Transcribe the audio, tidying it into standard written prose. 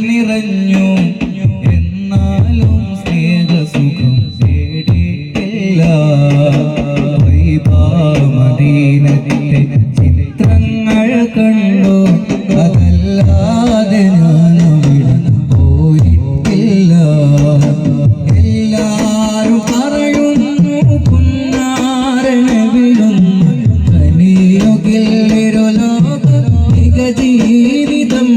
നിറഞ്ഞു എന്നാലും സ്നേഹസുഖം തേടിയില്ല. മദീനത്തെ ചിത്രങ്ങൾ കണ്ടു അതല്ലാതെ ഞാനവിടെ പോയിട്ടില്ല. എല്ലാരും പറയുന്നു പുന്നാരനവിടുന്നു കനിയുകില്ലൊരു ലോക ജീവിതം.